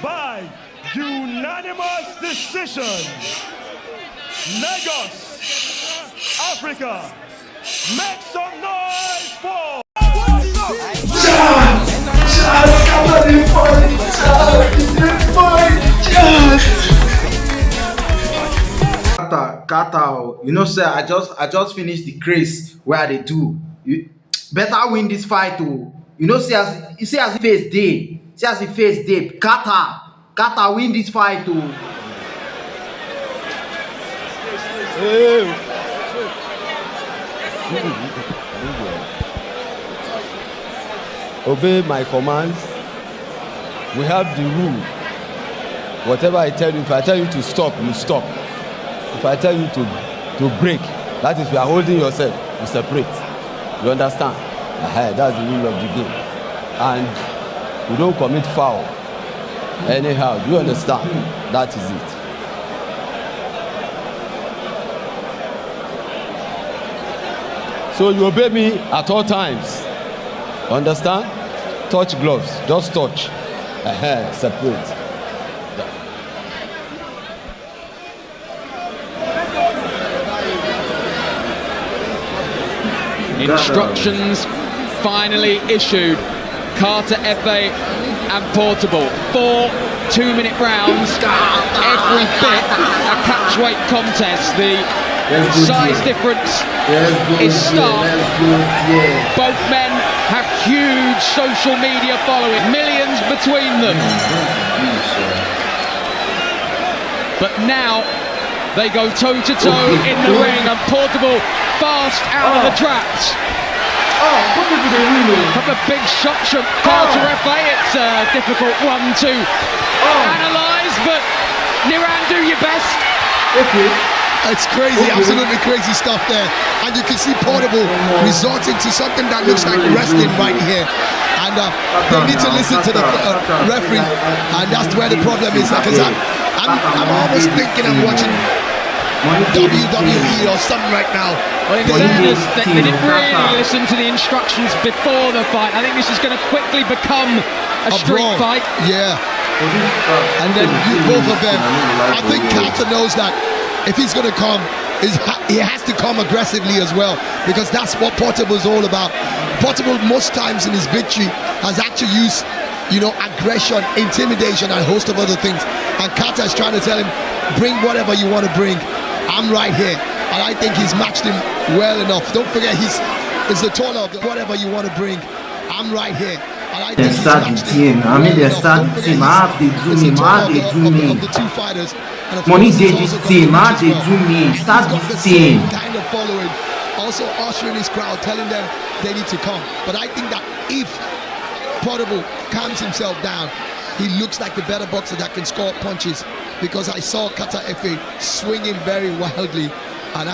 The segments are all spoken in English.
by unanimous decision. Lagos, Africa, make some noise for Kata, you know, sir, I just finished the craze where they do. You better win this fight, oh. You know, see as the face day. See as the face day. Kata win this fight, oh. Obey my commands. We have the rule. Whatever I tell you, if I tell you to stop, you stop. If I tell you to break, that is, you are holding yourself, you separate. You understand? That's the rule of the game. And you don't commit foul anyhow. Do you understand? That is it. So you obey me at all times. Understand? Touch gloves. Just touch. Separate. Instructions finally issued. Carter, FA and Portable. 4 2-minute rounds. Every bit a catchweight contest. The size difference is stark. Both men have huge social media following. Millions between them. But now they go toe-to-toe in the ring, and Portable fast out of the traps. Couple of big shots from Carter FA. It's a difficult one to analyse, but Niran, do your best. It's crazy, absolutely crazy stuff there. And you can see Portable resorting to something that looks like wrestling right here. And they need to listen to the referee, and that's where the problem is. Because I'm almost thinking I'm watching WWE or something right now. Well, in fairness, they didn't really listen to the instructions before the fight. I think this is going to quickly become a street fight. Yeah. And then both of them. I think Carter knows that if he's going to come, he has to come aggressively as well, because that's what Portable is all about. Portable most times in his victory has actually used, aggression, intimidation, and a host of other things. And Carter is trying to tell him, bring whatever you want to bring. I'm right here. And I think he's matched him well enough. Don't forget, he's the taller of whatever you want to bring. I'm right here. And I think start the team. I mean, they start the team. They do me. Of the two fighters. Money they this team. They do me. Start this team. Kind of following. Also ushering his crowd, telling them they need to come. But I think that if Portable calms himself down, he looks like the better boxer that can score punches, because I saw Kata FA swinging very wildly, and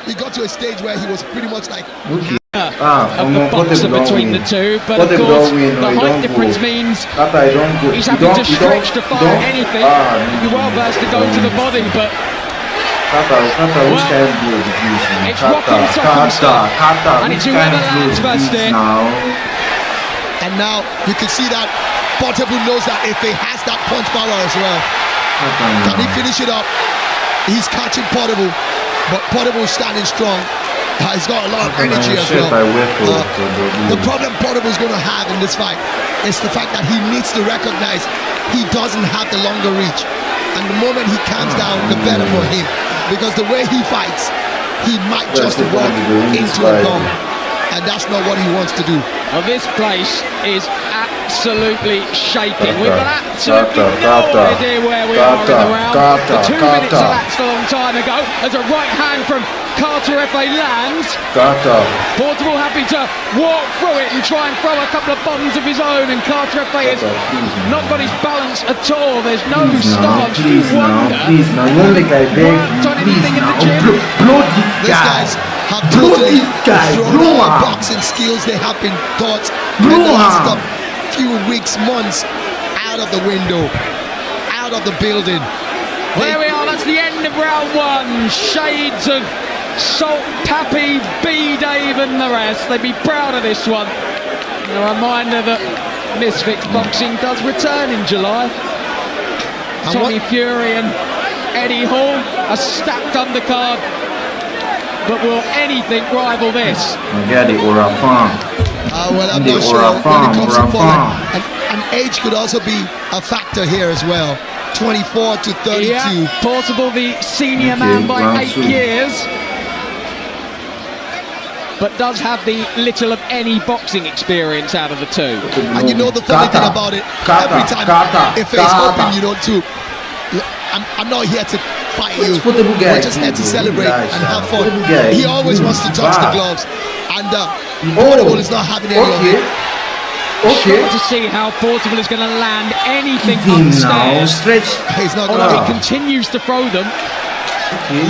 he got to a stage where he was pretty much like of the boxer between the two, but of course the height difference means he's having to stretch to fire anything. You're well versed to go to the body, but it's rock and sock stuff, and it's whoever lands first there. And now you can see that Portable knows that if he has that punch power as well, can he finish it up? He's catching Portable, but Portable's standing strong. He's got a lot of energy as well. The problem Portable's going to have in this fight is the fact that he needs to recognize he doesn't have the longer reach. And the moment he calms down, the better for him. Because the way he fights, he might just walk into a bomb. And that's not what he wants to do. Well, this place is absolutely shaking. We've got absolutely no idea where we are in the round. The 2 minutes elapsed a long time ago as a right hand from Carter FA lands. Portable happy to walk through it and try and throw a couple of bombs of his own, and Carter FA has not got his balance at all. There's no stance. Please now, you won't make I beg. Please now, blow this guy. Have totally thrown our boxing skills. They have been taught in the last few weeks, months, out of the window, out of the building. There we are, that's the end of round one. Shades of Salt, Pappy, B. Dave and the rest. They'd be proud of this one. And a reminder that Misfits boxing does return in July. Tommy Fury and Eddie Hall, a stacked undercard. But will anything rival this? Get the Orafan. Well, I'm not sure when it comes to forward. And age could also be a factor here as well. 24 to 32. Yeah, Portable, the senior man by 8 years. But does have the little of any boxing experience out of the two. And you know the funny thing about it, every time if it's open, you don't too. I'm not here to fight you. We're just here to celebrate and have fun. He always wants to touch the gloves, and Portable is not having any of it. Struggle to see how Portable is going to land anything upstairs. He's not Although going he continues to throw them.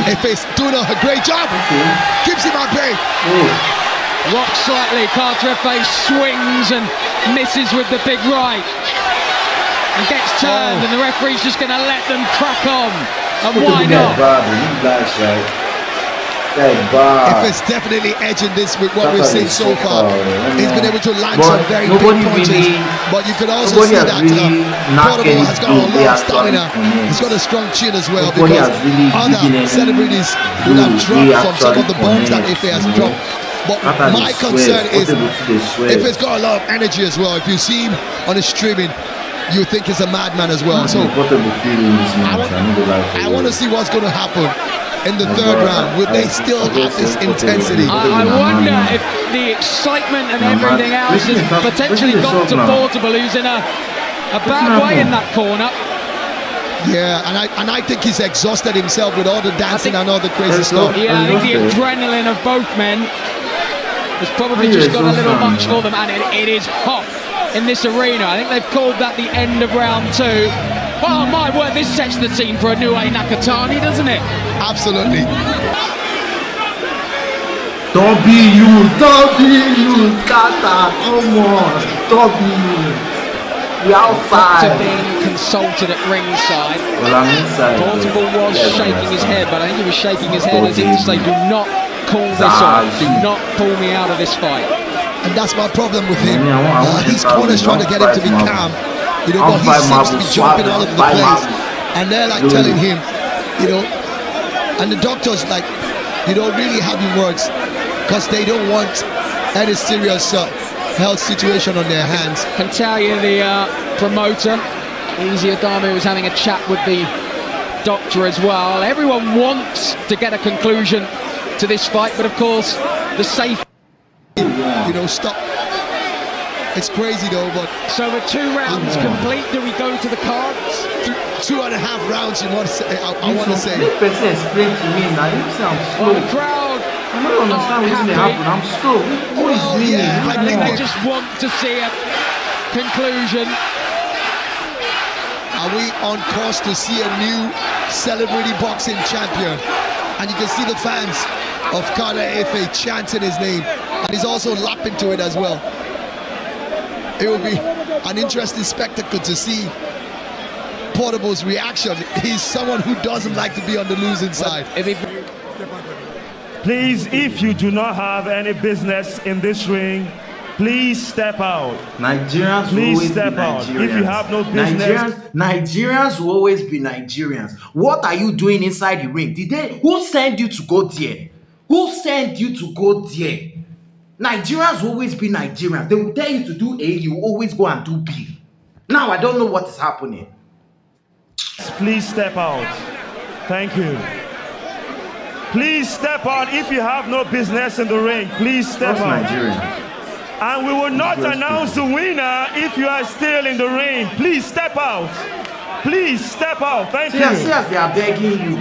If it's doing a great job, keeps him at bay. Rocks slightly, Cartrefe swings and misses with the big right. And gets turned, and the referee's just going to let them crack on. And why not? If it's definitely edging this with what we've seen so far, he's been able to land some very big punches. But you could also see that Portable has got a lot of stamina. He's got a strong chin as well, because other celebrities would have dropped from some of the bombs that Ife has dropped. But my concern is if it's got a lot of energy as well. If you see him on the streaming, you think he's a madman as well. So I want to see what's going to happen in the third round. Will they still have this intensity? I wonder if the excitement and everything else has potentially got to Portable, who's in a bad way in that corner. Yeah, and I think he's exhausted himself with all the dancing and all the crazy stuff. Yeah, I think the adrenaline of both men has probably just got a little much for them, and it is hot in this arena. I think they've called that the end of round 2. Oh my word, this sets the scene for a new Nakatani, doesn't it? Absolutely. Don't be you, Kata. Come on, don't be you. We're outside. After being consulted at ringside, Well, I'm inside. Portable was shaking his head, but I think he was shaking his head as if to say, do not call this off, do not pull me out of this fight. And that's my problem with him. His corner's trying to get him to be calm, but he seems to be jumping all over the place. And they're like telling him, and the doctors like, really having words, because they don't want any serious health situation on their hands. Can tell you the promoter, Easy Adame, was having a chat with the doctor as well. Everyone wants to get a conclusion to this fight, but of course, the safe. Stop. It's crazy though, but so the 2 rounds complete. Do we go to the cards? 2.5 rounds. I want to say. This person explain to me now. You say I'm slow. Well, the crowd. I don't understand what's going to happen. I'm slow. Who is winning? Yeah, I think they just want to see a conclusion. Are we on course to see a new celebrity boxing champion? And you can see the fans of Carter Efe chanting his name, and he's also lapping to it as well. It will be an interesting spectacle to see Portable's reaction. He's someone who doesn't like to be on the losing side. Please, if you do not have any business in this ring, please step out. Nigerians will Please always step be out. Nigerians. If you have no business, Nigerians will always be Nigerians. What are you doing inside the ring? Who sent you to go there? Who sent you to go there? Nigerians will always be Nigerians. They will tell you to do A, you always go and do B. Now I don't know what is happening. please step out. Thank you. Please step out. If you have no business in the ring, please step out. Nigerian. And we will not announce the winner if you are still in the ring. Please step out. Please step out. Thank you. Yes, they are begging you.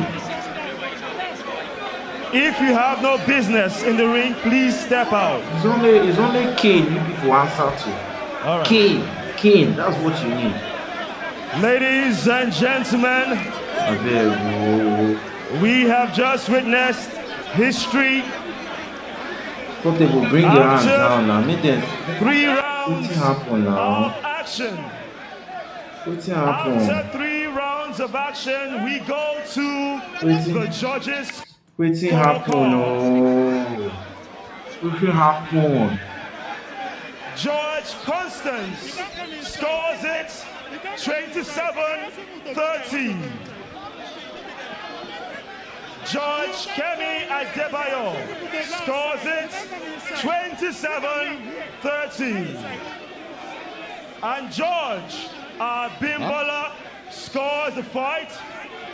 If you have no business in the ring, please step out. It's only Kane you people answer to. All right. Kane, that's what you need. Ladies and gentlemen, we have just witnessed history. But they will bring your hands down now. 3 rounds happen now? of action. What's happening? After 3 rounds of action, we go to the judges. What's happening? What's happening? George Constance scores it 27-30. George Kemi Adebayo scores it 27-30. And George Bimbola scores the fight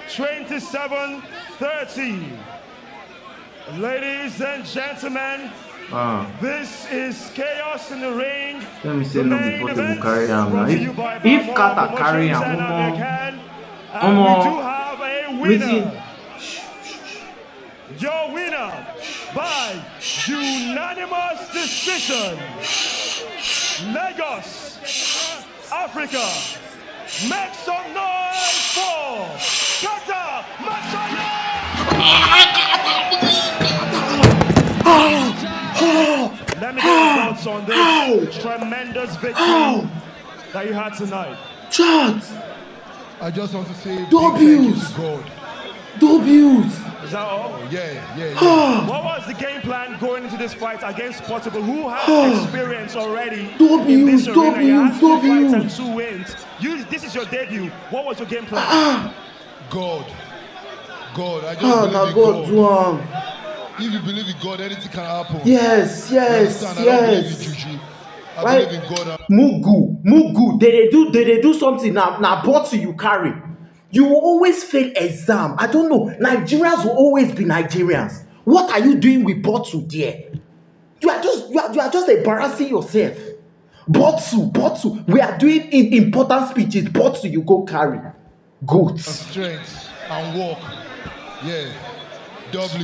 27-30. Ladies and gentlemen, this is Chaos in the Ring. Let me say no be Portable carry am now. If Kata carry am, we do have a winner. Your winner by unanimous decision. Lagos, Africa. Make some noise for Kata Masaya! Let me get your thoughts on this tremendous victory that you had tonight. Chat! I just want to say big W's. thank you to God. W's! Is that all? Yeah. What was the game plan going into this fight against Portable, who has experience already in W's, this arena? He has 2 fights and W's. 2 wins. This is your debut. What was your game plan? God. I just Now believe in God God. do am. If you believe in God, anything can happen. Yes. You understand? I don't believe in juju. I Right. believe in God. Mugu. They do something now. Bottle you carry. You will always fail exam. I don't know. Nigerians will always be Nigerians. What are you doing with bottle there? You are just embarrassing yourself. Bottle. We are doing important speeches. Bottle you go carry. Goats. Strength and walk. Yeah. W's.